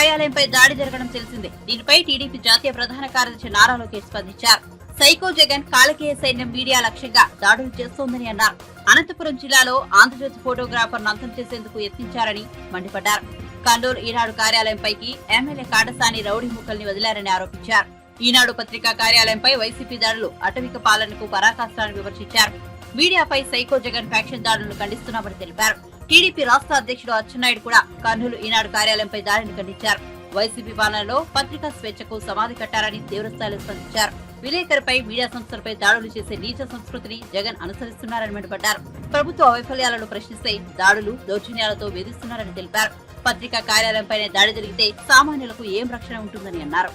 కార్యాలయంపై దాడి జరగడం తెలిసిందే. దీనిపై టీడీపీ జాతీయ ప్రధాన కార్యదర్శి నారా లోకేష్ స్పందించారు. సైకో జగన్ కాలకేయ సైన్యం మీడియా లక్ష్యంగా దాడులు చేస్తోందని అన్నారు. అనంతపురం జిల్లాలో ఆంధ్రజ్యోతి ఫోటోగ్రాఫర్ అంతం చేసేందుకు యత్నించారని మండిపడ్డారు. కర్నూలు ఈనాడు కార్యాలయంపైకి ఎమ్మెల్యే కాటసాని రౌడీ ముక్కల్ని వదిలారని ఆరోపించారు. ఈనాడు పత్రికా కార్యాలయంపై వైసీపీ దాడులు అటవిక పాలనకు పరాకాష్టాన్ని విమర్శించారు. మీడియాపై సైకో జగన్ ఫ్యాక్షన్ దాడులను ఖండిస్తున్నామని తెలిపారు. టీడీపీ రాష్ట్ర అధ్యక్షుడు అచ్చెన్నాయుడు కూడా కర్నూలు ఈనాడు కార్యాలయంపై దాడిని ఖండించారు. వైసీపీ పాలనలో పత్రికా స్వేచ్ఛకు సమాధి కట్టారని తీవ్రస్థాయిలో స్పందించారు. విలేకరుపై మీడియా సంస్థలపై దాడులు చేసే నీచ సంస్కృతిని జగన్ అనుసరిస్తున్నారని మండిపడ్డారు. ప్రభుత్వ వైఫల్యాలను ప్రశ్నిస్తే దాడులు, దౌర్జన్యాలతో వేధిస్తున్నారని తెలిపారు. పత్రికా కార్యాలయంపైనే దాడి జరిగితే సామాన్యులకు ఏం రక్షణ ఉంటుందని అన్నారు.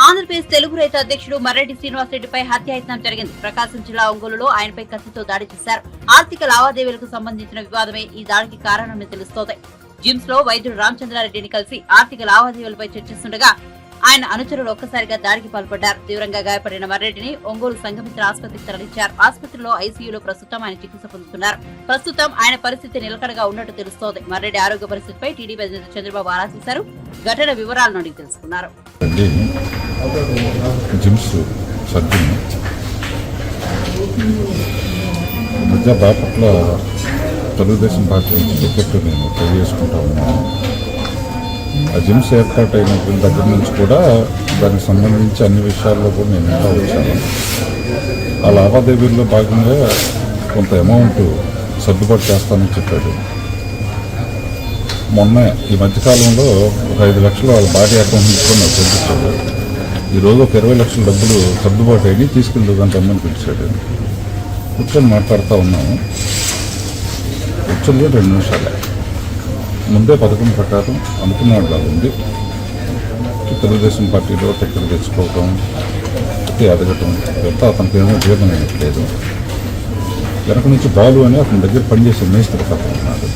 ఆంధ్రప్రదేశ్ తెలుగు రైతు అధ్యక్షుడు మర్రెడ్డి శ్రీనివాసరెడ్డిపై హత్యాయత్నం జరిగింది. ప్రకాశం జిల్లా ఒంగోలులో ఆయనపై కత్తితో దాడి చేశారు. ఆర్థిక లావాదేవీలకు సంబంధించిన వివాదమే ఈ దాడికి కారణమని తెలుస్తోంది. జిమ్స్ లో వైద్యుడు రామచంద్రారెడ్డిని కలిసి ఆర్థిక లావాదేవీలపై చర్చిస్తుండగా ఆయన అనుచరులు ఒక్కసారిగా దాడికి పాల్పడ్డారు. తీవ్రంగా గాయపడిన మర్రెడ్డిని ఒంగోలు సంఘమిత్ర ఆసుపత్రికి తరలించారు. ఆసుపత్రిలో ఐసీయూలో ప్రస్తుతం ఆయన చికిత్స పొందుతున్నారు. ప్రస్తుతం ఆయన పరిస్థితి నిలకడగా ఉన్నట్టు తెలుస్తోంది. మర్రెడ్డి ఆరోగ్య పరిస్థితిపై టీడీపీ అధినేత చంద్రబాబు ఆరా తీశారు. ఘటన వివరాలను అడిగి తెలుసుకున్నారు. బాపట్ల తెలుగుదేశం పార్టీ నుంచి టికెట్ నేను తెలియజేసుకుంటా ఉన్నాను. ఆ జిమ్స్ ఏర్పాటు అయినటువంటి దగ్గర నుంచి కూడా దానికి సంబంధించి అన్ని విషయాల్లో కూడా నేను ఇంకా వచ్చాను. ఆ లావాదేవీల్లో భాగంగా కొంత అమౌంట్ సర్దుబాటు చేస్తానని చెప్పాడు. మొన్న ఈ మధ్యకాలంలో ఒక 5 లక్షలు వాళ్ళ భార్య అకౌంట్ నుంచి నాకు పంపించాడు. ఈరోజు ఒక 20 లక్షల డబ్బులు సర్దుబాటు అయ్యి తీసుకెళ్ళడానికి అమ్మని పిలిచాడు. కూర్చొని మాట్లాడుతూ ఉన్నాము. కూర్చొని కూడా 2 నిమిషాలే. ముందే పథకం ప్రకారం అనుకున్నట్లా ఉంది. తెలుగుదేశం పార్టీలో టికెట్ తెచ్చుకోవటం, ఎదగటం ఇదంతా అతనికి ఏమో జీర్ణం అయినట్లేదు. వెనక నుంచి బాలు అని అతని దగ్గర పనిచేసే మేస్త్రి తప్పుకున్నాడు.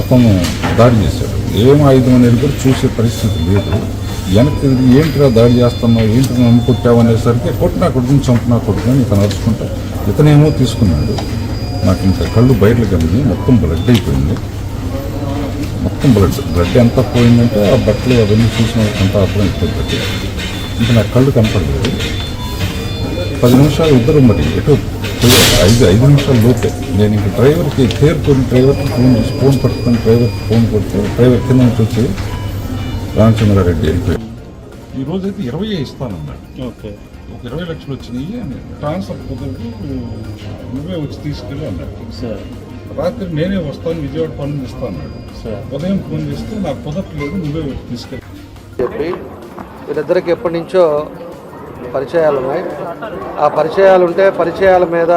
అతను దాడి చేశాడు. ఏం ఆయుధం అనేది కూడా చూసే పరిస్థితి లేదు. వెనక్కి ఏంటిగా దాడి చేస్తున్నావు, ఏంటి నన్ను కొట్టావు అనేసరికి కొట్టినా కొడుకుని చంపినా కొడుకుని ఇతను అరుచుకుంటా ఇతనేమో తీసుకున్నాడు. నాకు ఇంకా కళ్ళు బయటలు కలిగి మొత్తం బ్లడ్ అయిపోయింది. మొత్తం బ్లడ్ ఎంత పోయిందంటే ఆ బట్టలు అవన్నీ చూసిన అంతా అర్థమైపోతుంది. ఇంకా నాకు కళ్ళు కనపడలేదు. 10 నిమిషాలు ఇద్దరు మరి ఎటు పోయారు. 5 నిమిషాల లోపే నేను ఇంక డ్రైవర్కి తేరుకొని డ్రైవర్కి ఫోన్ పట్టుకొని డ్రైవర్కి ఫోన్ కొడితే డ్రైవర్ కింద నుంచి వచ్చి రామచంద్రారెడ్డి వెళ్ళిపోయాడు. ఈరోజైతే 20 ఇస్తానన్నాడు. ఓకే, ఒక 20 లక్షలు వచ్చినాయి. ట్రాన్స్ఫర్ కుదరదు, నువ్వే వచ్చి తీసుకెళ్ళి అన్నాడు. రాత్రి నేనే వస్తాను, విజయవాడ పనులు ఇస్తా అన్నాడు. ఉదయం ఫోన్ చేస్తే నాకు కుదరట్లేదు, నువ్వే వచ్చి తీసుకెళ్ళి చెప్పి వీళ్ళిద్దరికి ఎప్పటి నుంచో పరిచయాలు ఉన్నాయి. ఆ పరిచయాలు ఉంటే పరిచయాల మీద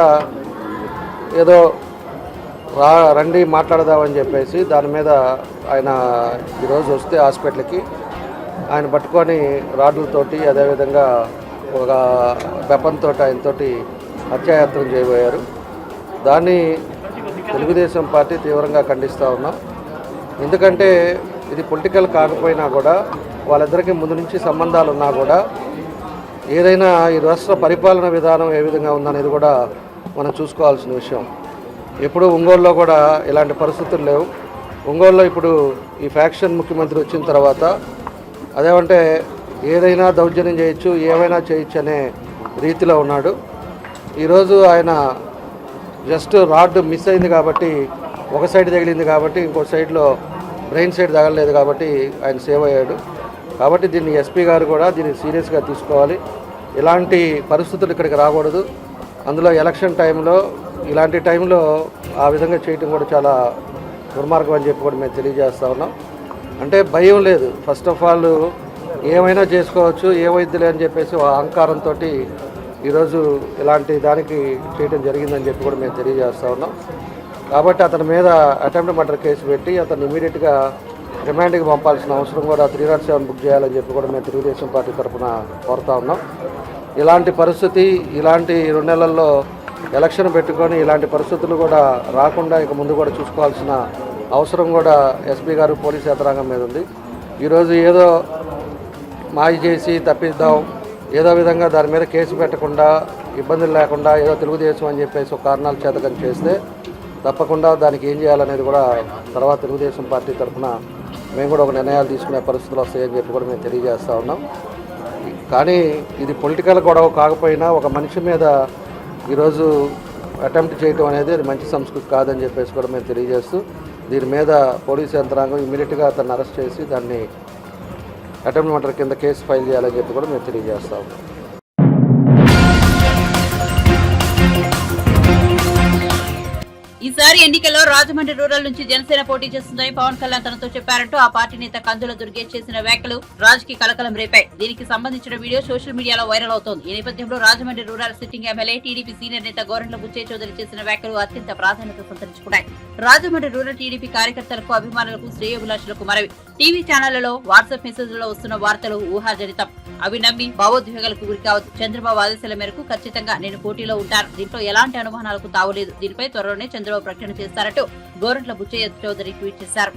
ఏదో రండి మాట్లాడదామని చెప్పేసి దాని మీద ఆయన ఈరోజు వస్తే హాస్పిటల్కి ఆయన పట్టుకొని రాడ్లతోటి అదేవిధంగా ఒక వెపన్తో ఆయనతోటి హత్యాయత్నం చేయబోయారు. దాన్ని తెలుగుదేశం పార్టీ తీవ్రంగా ఖండిస్తూ ఉన్నాం. ఎందుకంటే ఇది పొలిటికల్ కాకపోయినా కూడా వాళ్ళిద్దరికీ ముందు నుంచి సంబంధాలు ఉన్నా కూడా ఏదైనా ఈ రాష్ట్ర పరిపాలన విధానం ఏ విధంగా ఉందనేది కూడా మనం చూసుకోవాల్సిన విషయం. ఇప్పుడు ఒంగోలులో కూడా ఇలాంటి పరిస్థితులు లేవు. ఒంగోలులో ఇప్పుడు ఈ ఫ్యాక్షన్ ముఖ్యమంత్రి వచ్చిన తర్వాత అదేమంటే ఏదైనా దౌర్జన్యం చేయొచ్చు, ఏమైనా చేయొచ్చు అనే రీతిలో ఉన్నాడు. ఈరోజు ఆయన జస్ట్ రాడ్ మిస్ అయింది కాబట్టి ఒక సైడ్ తగిలింది కాబట్టి ఇంకో సైడ్లో బ్రెయిన్ సైడ్ తగలలేదు కాబట్టి ఆయన సేవ్ అయ్యాడు. కాబట్టి దీన్ని ఎస్పీ గారు కూడా దీన్ని సీరియస్గా తీసుకోవాలి. ఇలాంటి పరిస్థితులు ఇక్కడికి రాకూడదు. అందులో ఎలక్షన్ టైంలో ఇలాంటి టైంలో ఆ విధంగా చేయటం కూడా చాలా దుర్మార్గం అని చెప్పి కూడా మేము తెలియజేస్తూ ఉన్నాం. అంటే భయం లేదు. ఫస్ట్ ఆఫ్ ఆల్ ఏమైనా చేసుకోవచ్చు, ఏమైద్దిలే అని చెప్పేసి అహంకారంతో ఈరోజు ఇలాంటి దానికి చేయడం జరిగిందని చెప్పి కూడా మేము తెలియజేస్తూ ఉన్నాం. కాబట్టి అతని మీద అటెంప్ట్ మర్డర్ కేసు పెట్టి అతను ఇమీడియట్గా రిమాండ్కి పంపాల్సిన అవసరం కూడా 307 బుక్ చేయాలని చెప్పి కూడా మేము తెలుగుదేశం పార్టీ తరఫున కోరుతా ఉన్నాం. ఇలాంటి పరిస్థితి ఇలాంటి 2 నెలల్లో ఎలక్షన్ పెట్టుకొని ఇలాంటి పరిస్థితులు కూడా రాకుండా ఇక ముందు కూడా చూసుకోవాల్సిన అవసరం కూడా ఎస్పీ గారు పోలీస్ యంత్రాంగం మీద ఉంది. ఈరోజు ఏదో మాయ చేసి తప్పిద్దాం, ఏదో విధంగా దాని మీద కేసు పెట్టకుండా ఇబ్బందులు లేకుండా ఏదో తెలుగుదేశం అని చెప్పేసి ఒక కారణాలు చేతకని చేస్తే తప్పకుండా దానికి ఏం చేయాలనేది కూడా తర్వాత తెలుగుదేశం పార్టీ తరఫున మేము కూడా ఒక నిర్ణయాలు తీసుకునే పరిస్థితులు వస్తాయని చెప్పి కూడా మేము తెలియజేస్తూ ఉన్నాం. కానీ ఇది పొలిటికల్ గొడవ కాకపోయినా ఒక మనిషి మీద ఈరోజు అటెంప్ట్ చేయడం అనేది అది మంచి సంస్కృతి కాదని చెప్పేసి కూడా మేము తెలియజేస్తూ దీని మీద పోలీసు యంత్రాంగం ఇమీడియట్గా అతన్ని అరెస్ట్ చేసి దాన్ని అటెంప్ట్ మర్డర్ కింద కేసు ఫైల్ చేయాలని చెప్పి కూడా మేము తెలియజేస్తాం. ఈసారి ఎన్నికల్లో రాజమండ్రి రూరల్ నుంచి జనసేన పోటీ చేస్తుందని పవన్ కళ్యాణ్ తనతో చెప్పారంటూ ఆ పార్టీ నేత కందుల దుర్గేష్ చేసిన వ్యాఖ్యలు రాజకీయ కలకలం రేపాయి. దీనికి సంబంధించిన వీడియో సోషల్ మీడియాలో వైరల్ అవుతోంది. ఈ నేపథ్యంలో Rajahmundry rural sitting MLA TDP senior నేత గోరంట్ల బుచ్చయ్య చౌదరి చేసిన వ్యాఖ్యలు అత్యంత ప్రాధాన్యత సంతరించుకున్నాయి. రాజమండ్రి రూరల్ టీడీపీ కార్యకర్తలకు, అభిమానులకు, శ్రేయోభిలాషులకు మనవి. టీవీ ఛానళ్లలో, వాట్సాప్ మెసేజ్లలో వస్తున్న వార్తలు ఊహాజనితం. అవి నమ్మి భావోద్వేగాలకు గురి కావద్దు. చంద్రబాబు ఆదేశాల మేరకు ఖచ్చితంగా నేను పోటీలో ఉంటాను. దీంట్లో ఎలాంటి అనుమానాలకు తావులేదు. దీనిపై త్వరలోనే చంద్రబాబు ప్రకటన చేస్తారంటూ గోరంట్ల బుచ్చయ్య చౌదరి ట్వీట్ చేశారు.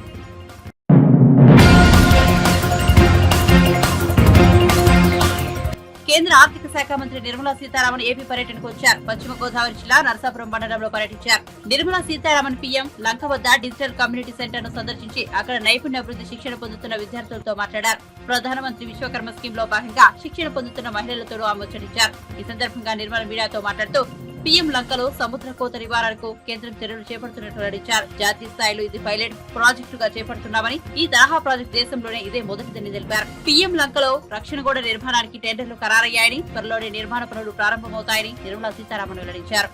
కేంద్ర ఆర్థిక శాఖ మంత్రి నిర్మలా సీతారామన్ ఏపీ పర్యటనకు వచ్చారు. పశ్చిమ గోదావరి జిల్లా నరసాపురం మండలంలో పర్యటించారు. నిర్మలా సీతారామన్ పీఎం లంక వద్ద డిజిటల్ కమ్యూనిటీ సెంటర్ ను సందర్శించి అక్కడ నైపుణ్యాభివృద్ధి శిక్షణ పొందుతున్న విద్యార్థులతో మాట్లాడారు. ప్రధానమంత్రి విశ్వకర్మ స్కీమ్ లో భాగంగా శిక్షణ పొందుతున్న మహిళలతో ముచ్చటించారు. ఈ సందర్భంగా నిర్మల మీడియాతో మాట్లాడుతూ పీఎం లంకలో సముద్ర కోత నివారణకు కేంద్రం చర్యలు చేపడుతున్నట్లు వెల్లడించారు. జాతీయ స్థాయిలో ఇది పైలట్ ప్రాజెక్టుగా చేపడుతున్నామని, ఈ తరహా ప్రాజెక్టు దేశంలోనే ఇదే మొదటిదని తెలిపారు. పీఎం లంకలో రక్షణ గోడ నిర్మాణానికి టెండర్లు ఖరారయ్యాయని, త్వరలోనే నిర్మాణ పనులు ప్రారంభమవుతాయని నిర్మలా సీతారామన్ వెల్లడించారు.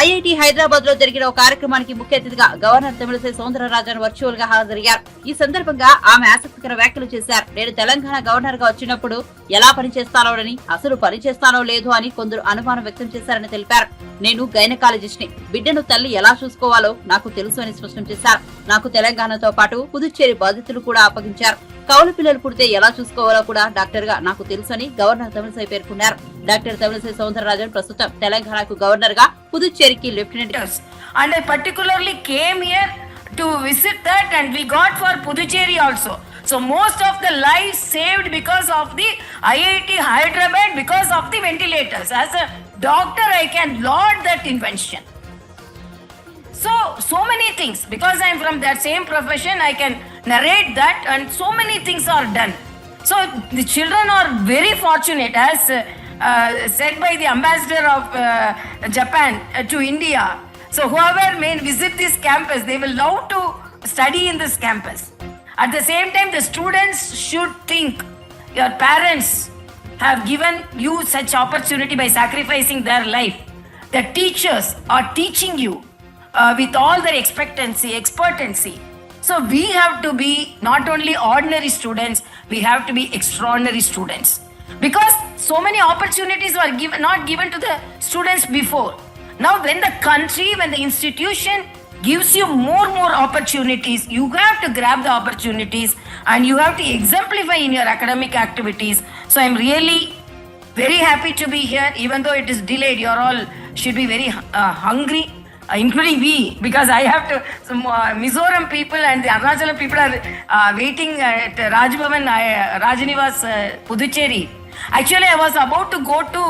ఐఐటి హైదరాబాద్ లో జరిగిన ఒక కార్యక్రమానికి ముఖ్య అతిథిగా గవర్నర్ తమిళిసై సౌందరరాజన్ వర్చువల్ గా హాజరయ్యారు. ఈ సందర్భంగా ఆమె ఆసక్తికర వ్యాఖ్యలు చేశారు. నేను తెలంగాణ గవర్నర్ గా వచ్చినప్పుడు ఎలా పనిచేస్తానోనని, అసలు పనిచేస్తానో లేదో అని కొందరు అనుమానం వ్యక్తం చేశారని తెలిపారు. నేను గైనకాలజిస్ట్ ని. బిడ్డను తల్లి ఎలా చూసుకోవాలో నాకు తెలుసు అని స్పష్టం చేశారు. నాకు తెలంగాణతో పాటు పుదుచ్చేరి బాధ్యతలు కూడా అప్పగించారు. కౌలు పిల్లలు పుడితే ఎలా చూసుకోవాలో కూడా డాక్టర్ గా నాకు తెలుసని గవర్నర్ తమిళిసై పేర్కొన్నారు. డాక్టర్ తమిళిసై సౌందరరాజన్ ప్రస్తుతం తెలంగాణకు గవర్నర్ గా, పుదుచ్చేరికి lieutenant. And I particularly came here to visit that, and we got for Puducherry also. So most of the lives saved because of the IIT Hyderabad, because of the ventilators. As a doctor, I can laud that invention. So many things, because I am from that same profession, I can narrate that, and so many things are done. So the children are very fortunate, as said by the ambassador of Japan to India. So whoever may visit this campus, they will love to study in this campus. At the same time, the students should think your parents have given you such opportunity by sacrificing their life. The teachers are teaching you with all their expertency. So we have to be not only ordinary students, we have to be extraordinary students. Because so many opportunities were not given to the students before. Now when the country, when the institution gives you more opportunities, you have to grab the opportunities and you have to exemplify in your academic activities. So I'm really very happy to be here, even though it is delayed. You all should be very hungry, including we, because I have to, Mizoram people and the Arunachalam people are waiting at Rajbhavan, Rajanivas, Puducherry. Actually, I was about to go to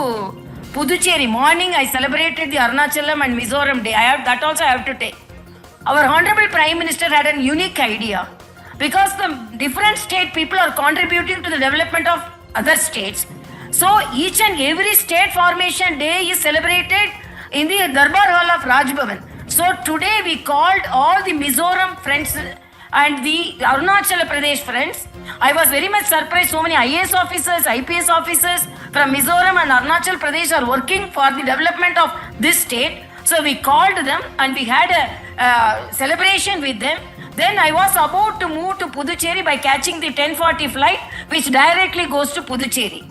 Puducherry. Morning, I celebrated the Arunachalam and Mizoram Day. That also I have to take. Our Honorable Prime Minister had a unique idea, because the different state people are contributing to the development of other states. So each and every state formation day is celebrated in the Darbar Hall of Rajbhavan. So today we called all the Mizoram friends and the Arunachal Pradesh friends. I was very much surprised. So many IAS officers, IPS officers from Mizoram and Arunachal Pradesh are working for the development of this state. So we called them and we had a celebration with them. Then I was about to move to Puducherry by catching the 10:40 flight, which directly goes to Puducherry.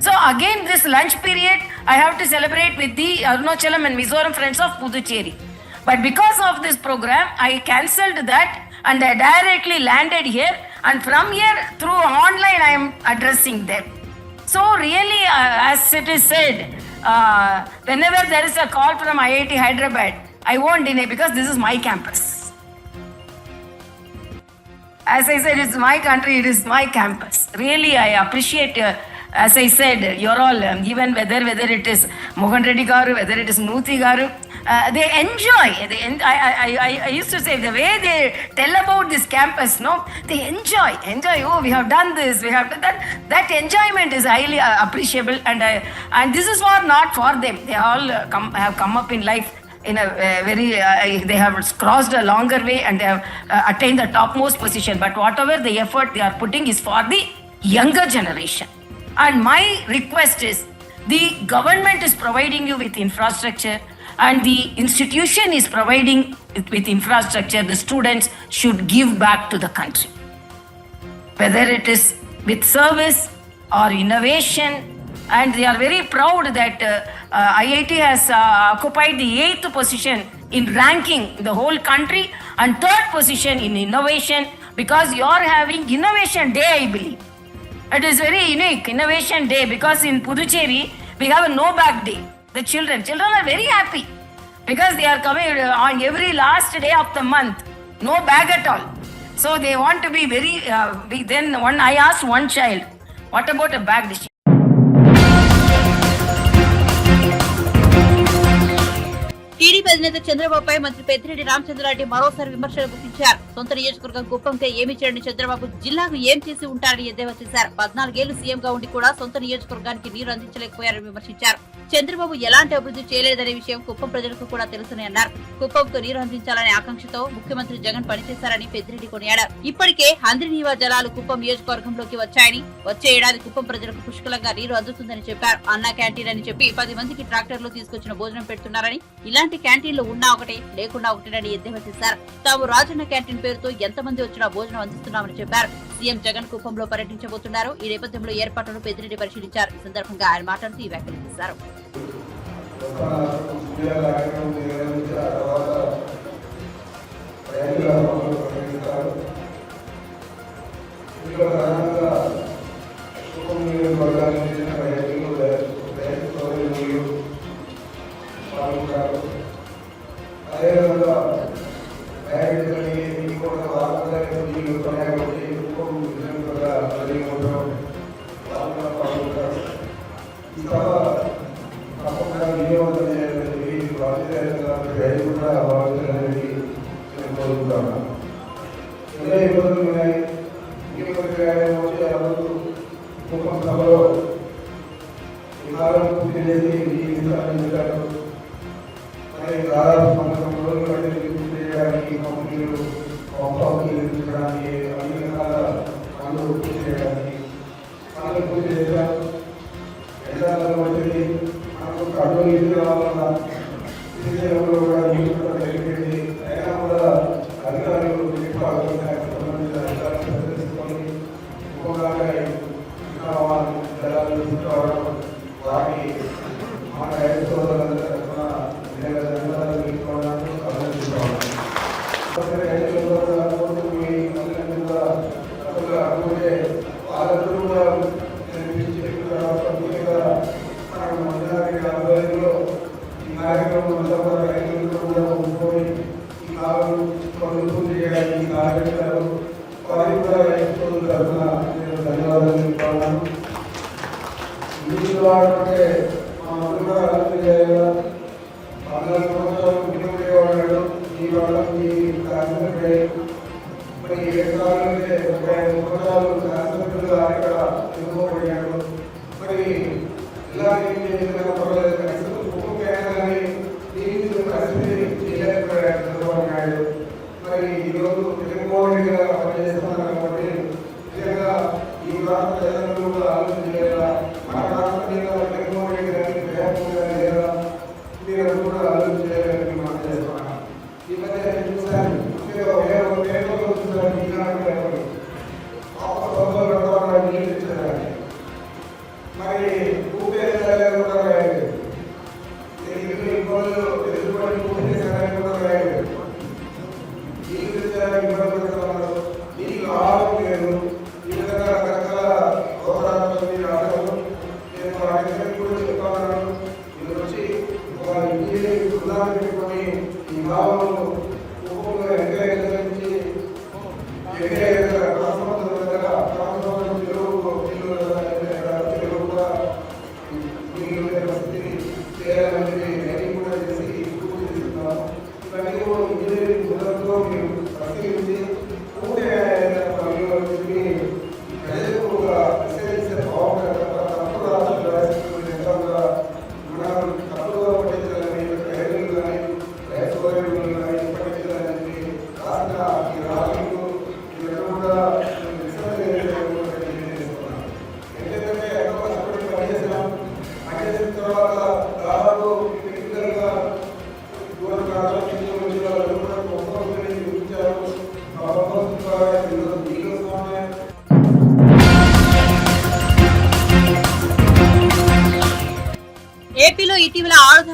So again, this lunch period, I have to celebrate with the Arunachalam and Mizoram friends of Puducherry. But because of this program, I cancelled that and I directly landed here. And from here, through online, I am addressing them. So really, as it is said, whenever there is a call from IIT Hyderabad, I won't deny, because this is my campus. As I said, it's my country, it is my campus. Really, I appreciate as I said, you're all, even whether it is Mohan Reddy Garu, whether it is Nuthi Garu, they enjoy. I used to say the way they tell about this campus, no, they enjoy. Oh, we have done this, we have done that. That enjoyment is highly appreciable, and this is not for them. They all have come up in life in a very, they have crossed a longer way and they have attained the topmost position. But whatever the effort they are putting is for the younger generation. And my request is, the government is providing you with infrastructure and the institution is providing with infrastructure. The students should give back to the country, whether it is with service or innovation. And they are very proud that IIT has occupied the 8th position in ranking in the whole country and 3rd position in innovation, because you are having Innovation Day, I believe. It is very unique, Innovation Day, because in Puducherry we have a no bag day. The children are very happy because they are coming on every last day of the month, no bag at all. So they want to be very big. Then I asked one child, what about a bag dish? TDP అధినేత చంద్రబాబుపై మంత్రి పెద్దిరెడ్డి రామచంద్రారెడ్డి మరోసారి విమర్శలు గుర్తించారు. సొంత నియోజకవర్గం కుప్పంకే ఏమీ చేయని చంద్రబాబు జిల్లాకు ఏం చేసి ఉంటారని ఎద్దేవా చేశారు. 14 ఏళ్లు సీఎంగా ఉండి కూడా సొంత నియోజకవర్గానికి నీరు అందించలేకపోయారని విమర్శించారు. చంద్రబాబు ఎలాంటి అభివృద్ధి చేయలేదనే విషయం కుప్పం ప్రజలకు కూడా తెలుసని అన్నారు. కుప్పంకు నీరు అందించాలనే ఆకాంక్షతో ముఖ్యమంత్రి జగన్ పనిచేశారని పెద్దిరెడ్డి కొనియాడారు. ఇప్పటికే హంద్రినీవా జలాలు కుప్పం నియోజకవర్గంలోకి వచ్చాయని, వచ్చే ఏడాది కుప్పం ప్రజలకు పుష్కలంగా నీరు అందుతుందని చెప్పారు. అన్నా క్యాంటీన్ అని చెప్పి 10 మందికి ట్రాక్టర్లు తీసుకొచ్చిన భోజనం పెడుతున్నారని, ఇలాంటి క్యాంటీన్లు ఉన్నా ఒకటే లేకున్నా ఒకటేనని ఎద్దేవా చేశారు. తాము రాజన్న క్యాంటీన్ పేరుతో ఎంతమంది వచ్చినా భోజనం అందిస్తున్నామని చెప్పారు. సీఎం జగన్ కుప్పంలో పర్యటించబోతున్నారు. ఈ నేపథ్యంలో ఏర్పాట్లను పెద్దిరెడ్డి పరిశీలించారు. ఈ సందర్భంగా ఆయన మాట్లాడుతూ ఈ వ్యాఖ్యలు చేశారు.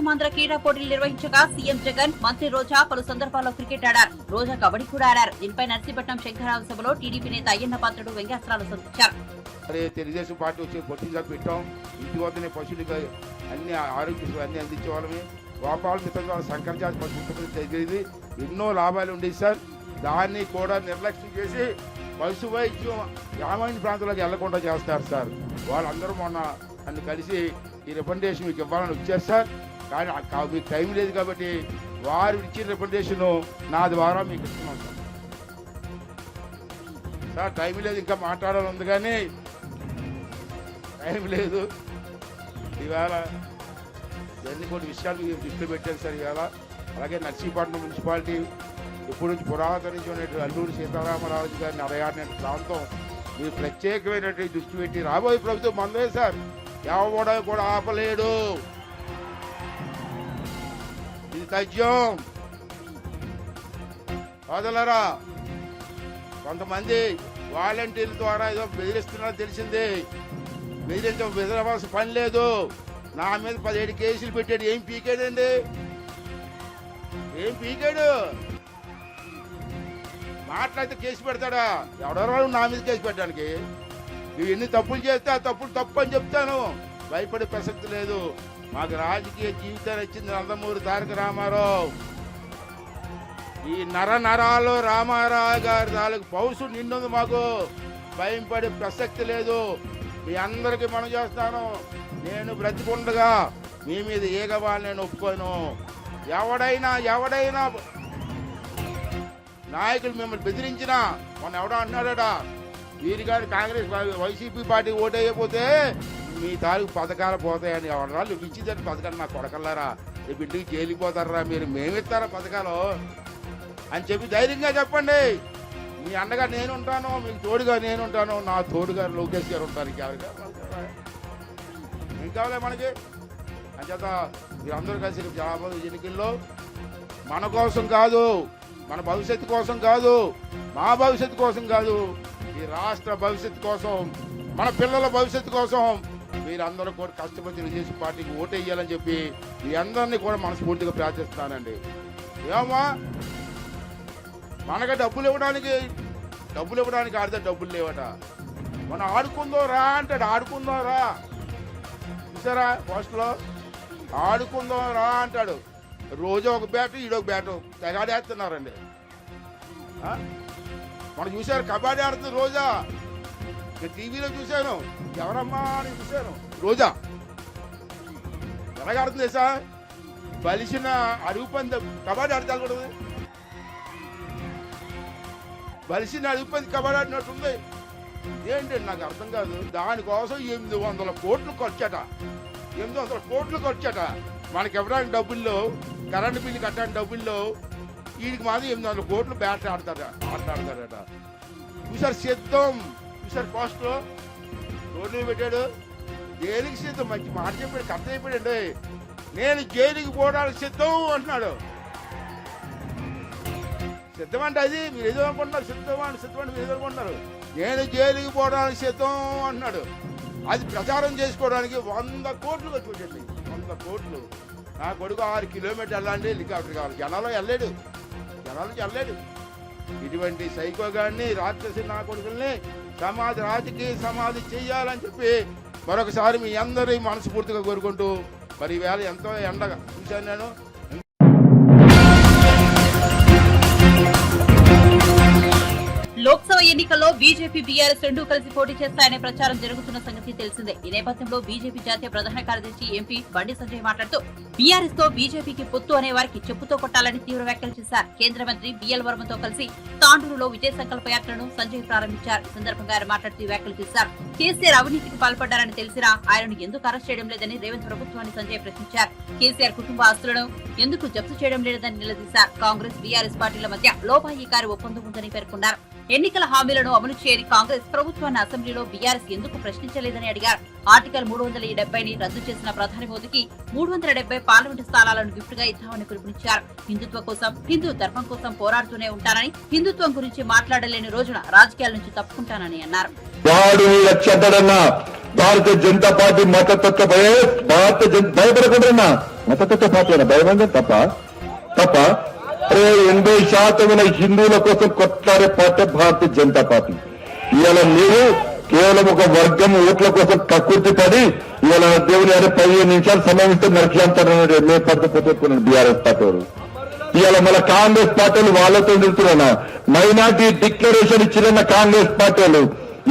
కోస్తాంధ్ర క్రీడా పోటీలు నిర్వహించగా సీఎం జగన్, మంత్రి రోజా పలు సందర్భాల్లో క్రికెట్ ఆడారు. రోజా కబడ్డీ కూడా ఆడారు. దీనిపై నర్సీపట్నం శంకరరావు సభలో టీడీపీ నేత అయ్యన్న పాత్రుడు వ్యంగ్యాస్త్రాలు సంధించారు. అరే తెలుగుదేశం పార్టీ వచ్చి పొట్టిగా పెట్టాం, ఇంటి వద్దనే పశువులకి అన్ని ఆరోగ్య అన్ని అందించే వాళ్ళమే. గోపాల మిత్రులు సంకరజాతి పశువులు తగ్గింది, ఎన్నో లాభాలు ఉండేవి సార్. దాన్ని కూడా నిర్లక్ష్యం చేసి పశు వైద్యం గ్రామీణ ప్రాంతాలకు వెళ్లకుండా చేస్తారు సార్. వాళ్ళందరూ మొన్న నన్ను కలిసి ఈ రికమెండేషన్ మీకు ఇవ్వాలని వచ్చారు సార్. కానీ మీకు టైం లేదు కాబట్టి వారు ఇచ్చిన రికమెండేషన్ నా ద్వారా మీకు ఇస్తున్నాం సార్. సార్ టైం లేదు, ఇంకా మాట్లాడాలని ఉంది కానీ టైం లేదు. ఇవాళ ఇవన్నీ కొన్ని విషయాలు దృష్టిలో పెట్టాను సార్. ఇవాళ అలాగే నర్సీపట్నం మున్సిపాలిటీ ఇప్పుడు నుంచి పురాతన నుంచి ఉన్నటువంటి అల్లూరి సీతారామరాజు గారిని అడయాడిన ప్రాంతం మీరు ప్రత్యేకమైనటువంటి దృష్టి పెట్టి రాబోయే ప్రభుత్వం మందే సార్. ఎవడ కూడా ఆపలేడు. ఇది తథ్యం. వదలరా. కొంతమంది వాలంటీర్ల ద్వారా ఏదో బెదిరిస్తున్నారని తెలిసింది. బెదిరవలసిన పని లేదు. నా మీద 17 కేసులు పెట్టాడు. ఏం పీకాడండి? ఏం పీకాడు? మాట్లాడితే కేసు పెడతాడా? ఎవడెవరు నా మీద కేసు పెట్టడానికి? నువ్వు ఎన్ని తప్పులు చేస్తే ఆ తప్పులు తప్పు అని చెప్తాను. భయపడే ప్రసక్తి లేదు. మాకు రాజకీయ జీవితాన్ని ఇచ్చింది నందమూరి తారక రామారావు. ఈ నరాలు రామారావు గారి తాలూకు పౌసు నిండుంది. మాకు భయం పడే ప్రసక్తి లేదు. మీ అందరికీ మనం చేస్తాను. నేను బ్రతికుండగా మీ మీద ఏగవాళ్ళు నేను ఒప్పుకోను. ఎవడైనా నాయకులు మిమ్మల్ని బెదిరించినా, మొన్న ఎవడో అన్నాడట, వీరి గారి కాంగ్రెస్ వైసీపీ పార్టీ ఓటైపోతే మీ తాలూకు పథకాలు పోతాయని. ఎవరాళ్ళు ఇచ్చిందని పథకాలు నా కొడకల్లారా, రేపు ఇంటికి జైలుకి పోతారా మీరు? మేమిస్తారా పథకాలు అని చెప్పి ధైర్యంగా చెప్పండి. మీ అండగా నేను ఉంటాను, మీకు తోడుగా నేను ఉంటాను, నా తోడుగా లోకేష్ గారు ఉంటారు. ఏం కావాలి మనకి? అంచేత మీరందరూ కలిసి రాబోయే ఎన్నికల్లో మన కోసం కాదు, మన భవిష్యత్తు కోసం కాదు, మా భవిష్యత్తు కోసం కాదు, ఈ రాష్ట్ర భవిష్యత్తు కోసం, మన పిల్లల భవిష్యత్తు కోసం మీరందరూ కూడా కష్టపడి తెలుగుదేశం పార్టీకి ఓటేయాలని చెప్పి మీ అందరినీ కూడా మనస్ఫూర్తిగా ప్రార్థిస్తున్నానండి. ఏమమ్మా, మనకు డబ్బులు ఇవ్వడానికి ఆడితే డబ్బులు లేవట. మనం ఆడుకుందో రా అంటాడు. ఆడుకుందో రా, చూసారా పోస్టులో? ఆడుకుందో రా అంటాడు. రోజు ఒక బ్యాటు, ఈడొక బ్యాటు తెగాడేస్తున్నారండి. మనం చూశారు కబడ్డీ ఆడుతుంది రోజా. టీవీలో చూశాను. ఎవరమ్మా అని చూశాను. రోజా ఎలాగాడుతుంది సార్? బలిసిన అడుగు పంది కబడ్డీ ఆడతాకూడదు. బలిసిన అడుగు పంది కబడ్డీ ఆడినట్టుంది. ఏంటండి నాకు అర్థం కాదు. దానికోసం 800 కోట్లు ఖర్చట. 800 కోట్లు ఖర్చట. మనకి ఇవ్వడానికి డబ్బుల్లో, కరెంటు బిల్లు కట్టడానికి డబ్బుల్లో వీడికి మాత్రం 800 కోట్లు బ్యాట్ ఆడతాడట. చూసారు సిద్ధం? చూసారు పోస్ట్లో రోడ్లు పెట్టాడు. జైలుకి సిద్ధం. మంచి మాట చెప్పాడు, కరెక్ట్ అయిపోయాడండి. నేను జైలుకి పోవడానికి సిద్ధం అంటున్నాడు. సిద్ధం అంటే అది మీరు ఏదో అనుకుంటున్నారు. సిద్ధం అంటే మీరు ఏదో అనుకుంటున్నారు. నేను జైలుకి పోవడానికి సిద్ధం అంటున్నాడు. అది ప్రచారం చేసుకోవడానికి 100 కోట్లు ఖర్చు పెట్టండి. 100 కోట్లు. నా కొడుకు 6 కిలోమీటర్లు వెళ్ళాలంటే హెలికాప్టర్ కావాలి. జనాలు వెళ్ళలేడు. ఇటువంటి సైకో గారిని, రాక్షసి నా కొడుకుల్ని రాజకీయ సమాధి చేయాలని చెప్పి మరొకసారి మీ అందరి మనస్ఫూర్తిగా కోరుకుంటూ, మరి ఈవేళ ఎంతో ఎండగా చూశాను నేను. లోక్సభ ఎన్నికల్లో బీజేపీ, బీఆర్ఎస్ రెండూ కలిసి పోటీ చేస్తాయనే ప్రచారం జరుగుతున్న సంగతి తెలిసిందే. ఈ నేపథ్యంలో బీజేపీ జాతీయ ప్రధాన కార్యదర్శి ఎంపీ బండి సంజయ్ మాట్లాడుతూ బీఆర్ఎస్ తో బీజేపీకి పొత్తు అనే వారికి చెప్పుతో కొట్టాలని తీవ్ర వ్యాఖ్యలు చేశారు. కేంద్ర మంత్రి బిఎల్ వర్మతో కలిసి తాండూరులో విజయ సంకల్ప యాత్రను సంజయ్ ప్రారంభించారు. ఈ సందర్భంగా ఆయన మాట్లాడుతూ వ్యాఖ్యలు చేశారు. కేసీఆర్ అవినీతికి పాల్పడ్డారని తెలిసినా ఆయనను ఎందుకు అరెస్ట్ చేయడం లేదని రేవంత్ ప్రభుత్వాన్ని సంజయ్ ప్రశ్నించారు. కేసీఆర్ కుటుంబ ఆస్తులను ఎందుకు జప్తు చేయడం లేదని నిలదీశారు. కాంగ్రెస్, బీఆర్ఎస్ పార్టీల మధ్య లోపాయికారి ఒప్పందం ఉందని పేర్కొన్నారు. ఎన్నికల హామీలను అమలు చేయని కాంగ్రెస్ ప్రభుత్వాన్ని అసెంబ్లీలో బీఆర్ఎస్ ఎందుకు ప్రశ్నించలేదని అడిగారు. ఆర్టికల్ 370ని రద్దు చేసిన ప్రధాని మోదీకి 370 పార్లమెంటు స్థానాలను గిఫ్ట్ గా ఇద్దామని పిలుపునిచ్చారు. హిందుత్వ కోసం, హిందూ ధర్మం కోసం పోరాడుతూనే ఉంటానని, హిందుత్వం గురించి మాట్లాడలేని రోజున రాజకీయాల నుంచి తప్పుకుంటానని అన్నారు. భారతీయ జనతా పార్టీ మద్దతు భయపడకుండా మతతత్వ పార్టీ అయినా భయభంగం తప్ప 80% హిందువుల కోసం కొట్లాడే పార్టీ భారతీయ జనతా పార్టీ. ఇవాళ మీరు కేవలం ఒక వర్గం ఓట్ల కోసం కక్కుర్తి పడి ఇవాళ దేవుని 15 నిమిషాలు సమయం ఇస్తే నరకాంతరం మేపడుతూ బీఆర్ఎస్ పార్టీ వారు. ఇవాళ మన కాంగ్రెస్ పార్టీలు వాళ్ళతో నిలుతున్నా మైనార్టీ డిక్లరేషన్ ఇచ్చిన కాంగ్రెస్ పార్టీలు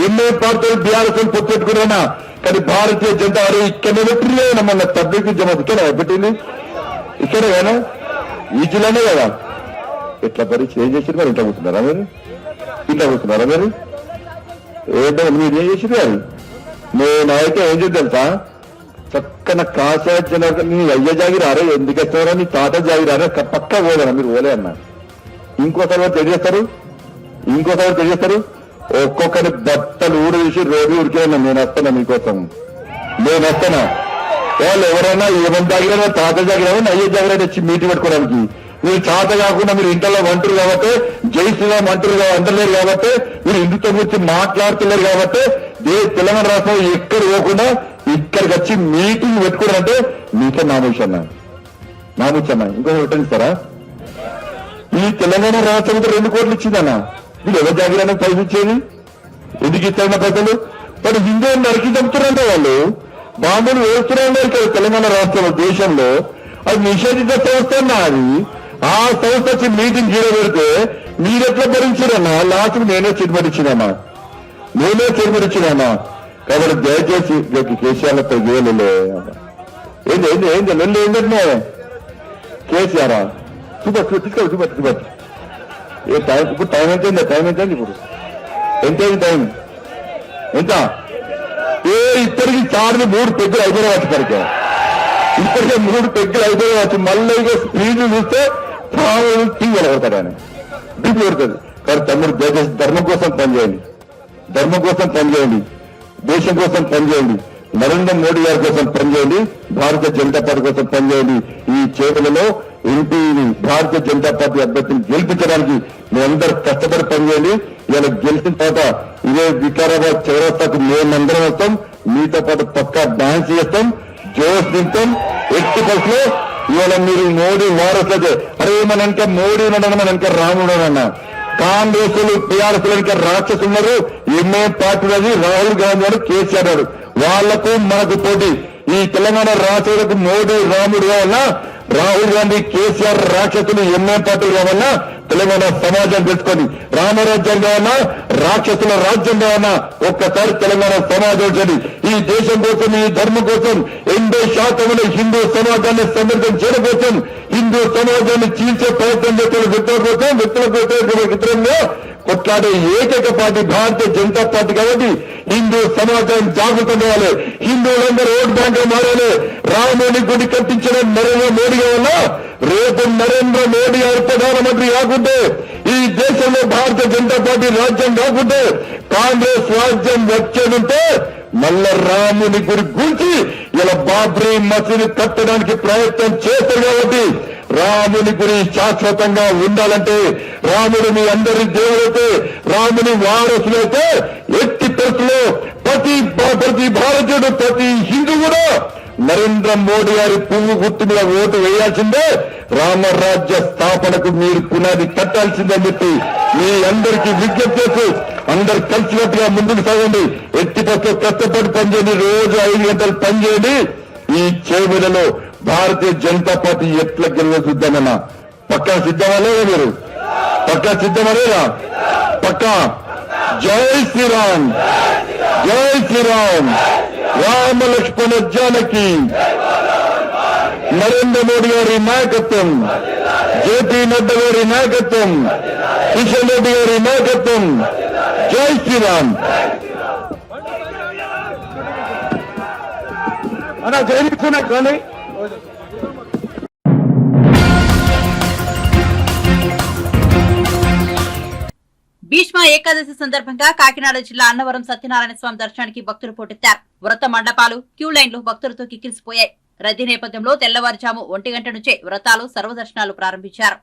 ఎన్నో పార్టీలు బీఆర్ఎస్ పొత్తెట్టుకున్నా కానీ భారతీయ జనతా వారు ఇక్కడ పెట్టిన మన తబ్లికి జమ ఇక్కడ పెట్టింది ఇక్కడే కదా ఈ జిల్లానే కదా. ఎట్లా పరీక్ష ఏం చేసిరు మరి? ఇట్లా కూర్చున్నారా మీరు? ఏంటో మీరు ఏం చేసిరు గారు? నేనైతే ఏం చేసి తెలుసా, చక్కన కాశాజన నీ అయ్య జాగిరారే ఎందుకు వస్తారా, నీ తాత జాగిరారే పక్క పోలేనా మీరు? పోలే అన్నా. ఇంకోసారి తెలియజేస్తారు ఒక్కొక్కరి బట్టలు ఊడేసి రోజు ఉడికేనా. నేను వస్తానా మీకోసం, వాళ్ళు ఎవరైనా ఏమని జాగిరా, తాత జాగిరా అయ్య జాగిరా వచ్చి మీటింగ్ పెట్టుకోవడానికి. మీరు చేత కాకుండా మీరు ఇంట్లో అంటారు కాబట్టి, జై శ్రీరామ్ అంటలేరు కాబట్టి, మీరు హిందుత్వం గురించి మాట్లాడుతున్నారు కాబట్టి తెలంగాణ రాష్ట్రం ఎక్కడ పోకుండా ఇక్కడికి వచ్చి మీటింగ్ పెట్టుకోవాలంటే మీతో నామూషన్నా. ఇంకొక పెట్టిస్తారా? ఈ తెలంగాణ రాష్ట్రం 2 కోట్లు ఇచ్చిందన్న. వీళ్ళు ఎవరు జాగ్రత్త పైసలు ఇచ్చేది? ఎందుకు ఇస్తారన్న పైసలు? మరి హిందువులు నరికి చంపుతున్నారంటే వాళ్ళు బాంబులు వేస్తున్నారు ఇక్కడ తెలంగాణ రాష్ట్రంలో దేశంలో. అది నిషేధిత సంస్థ అన్నా. అది ఆ సంస్థ వచ్చి మీటింగ్ చేయడం పెడితే మీరెట్లా భరించారన్నా? లాస్ట్ నేనే చెరుపడిచ్చినామా కాబట్టి దయచేసి కేసీఆర్లతో గేలే ఏంటంటే కేసీఆర్ చూపట్టు ఏ టైం ఇప్పుడు టైం ఎంతైంది ఇప్పుడు ఎంతైంది టైం ఎంత? ఇప్పటికి 3 పెగ్గులు అయిపోయినా వచ్చి సరిగ్గా ఇప్పటికే 3 పెగ్గులు అయిపోయినా వచ్చి మళ్ళీ స్పీడ్ చూస్తే టీ వెళ్ళగొడతాడు ఆయన డీపీ కొడుతుంది. కానీ తమ్ముడు దయచేసి ధర్మం కోసం పనిచేయండి, దేశం కోసం పనిచేయండి, నరేంద్ర మోడీ గారి కోసం పనిచేయండి, భారతీయ జనతా పార్టీ కోసం పనిచేయండి. ఈ చేతులలో ఎంపీని భారతీయ జనతా పార్టీ అభ్యర్థిని గెలిపించడానికి మీరందరూ కష్టపడి పనిచేయండి. ఇలా గెలిచిన తర్వాత ఇదే వికారాబాద్ చౌరస్తాకు మేమందరం వస్తాం, మీతో పాటు పక్కా డాన్స్ చేస్తాం, జోష్ నింపుతాం. ఎట్టి బస్సులో ఇవాళ మీరు మోడీ వారసులైతే మన వెనక మోడీ ఉన్నాడన్న, మన వెనక రాముడు అన్న. కాంగ్రెస్ టీఆర్ఎస్ వెనక రాక్షసులు ఉన్నారు. ఎంఏ పార్టీ అది రాహుల్ గాంధీ గారు, కేసీఆర్ గారు. వాళ్లకు మనకు పోటీ. ఈ తెలంగాణ రాష్ట్రాలకు మోడీ రాముడు కావాలన్నా, రాహుల్ గాంధీ కేసీఆర్ రాక్షసులు ఎంఏ పార్టీలు కావాలన్నా, తెలంగాణ సమాజం తెలుసుకొని రామరాజ్యం కావాలన్నా, రాక్షసుల రాజ్యం కావాలన్నా ఒక్కసారి తెలంగాణ సమాజం వచ్చి ఈ దేశం కోసం, ఈ ధర్మం కోసం 80% హిందూ సమాజాన్ని సమర్థం చేయడం కోసం, హిందూ సమాజాన్ని చీల్చే ప్రయత్నం చేస్తున్న వ్యక్తులకు వ్యతిరేకంగా కొట్లాడే ఏకైక పార్టీ భారతీయ జనతా పార్టీ. కాబట్టి హిందూ సమాజం జాగృతం కావాలి, హిందువులందరూ ఓట్ బ్యాంక్ మారాలి. రాముని గుడి కట్టించిన నరేంద్ర మోడీ వల్ల రేపు నరేంద్ర మోడీ గారు ప్రధానమంత్రి కాకుంటే, ఈ దేశంలో భారతీయ జనతా పార్టీ రాజ్యం కాకుంటే, కాంగ్రెస్ రాజ్యం వచ్చేదంటే మళ్ళా రాముని గురి గురించి ఇలా బాబ్రీ మసీదు కట్టడానికి ప్రయత్నం చేస్తారు. కాబట్టి రాముని గురి శాశ్వతంగా ఉండాలంటే, రాముడు మీ అందరి దేవుడైతే, రాముని వారసులైతే ఎట్టి పరిస్థితుల్లో ప్రతి భారతీయుడు, ప్రతి హిందూ కూడా నరేంద్ర మోడీ గారి పువ్వు గుర్తు మీద ఓటు వేయాల్సిందే. రామరాజ్య స్థాపనకు మీరు పునాది కట్టాల్సిందని చెప్పి మీ అందరికీ విజ్ఞప్తి చేస్తూ అందరు కలిసినట్టుగా ముందుకు సాగండి. ఎట్టి పక్క కష్టపడి పనిచేయండి, రోజు 5 గంటలు పనిచేయండి. ఈ చేవెలలో భారతీయ జనతా పార్టీ ఎట్లా గెలవ చూద్దామన్నా పక్కా సిద్ధమా లేదా? మీరు పక్కా సిద్ధమా లేదా? పక్కా. జై శ్రీరామ్, రామ లక్ష్మణ జానకి. నరేంద్ర మోడీ గారి నాయకత్వం, జేపీ నడ్డా గారి నాయకత్వం, కిషన్ రెడ్డి గారి నాయకత్వం. జై శ్రీరామ్. అన్నా జైలుకున్నా కానీ భీష్మ ఏకాదశి సందర్భంగా కాకినాడ జిల్లా అన్నవరం సత్యనారాయణ స్వామి దర్శనానికి భక్తులు పోటెత్తారు. వ్రత మండపాలు, క్యూ లైన్లు భక్తులతో కిక్కిరిసిపోయాయి. రద్దీ నేపథ్యంలో తెల్లవారుజాము 1 గంట నుంచే వ్రతాలు, సర్వదర్శనాలు ప్రారంభించారు.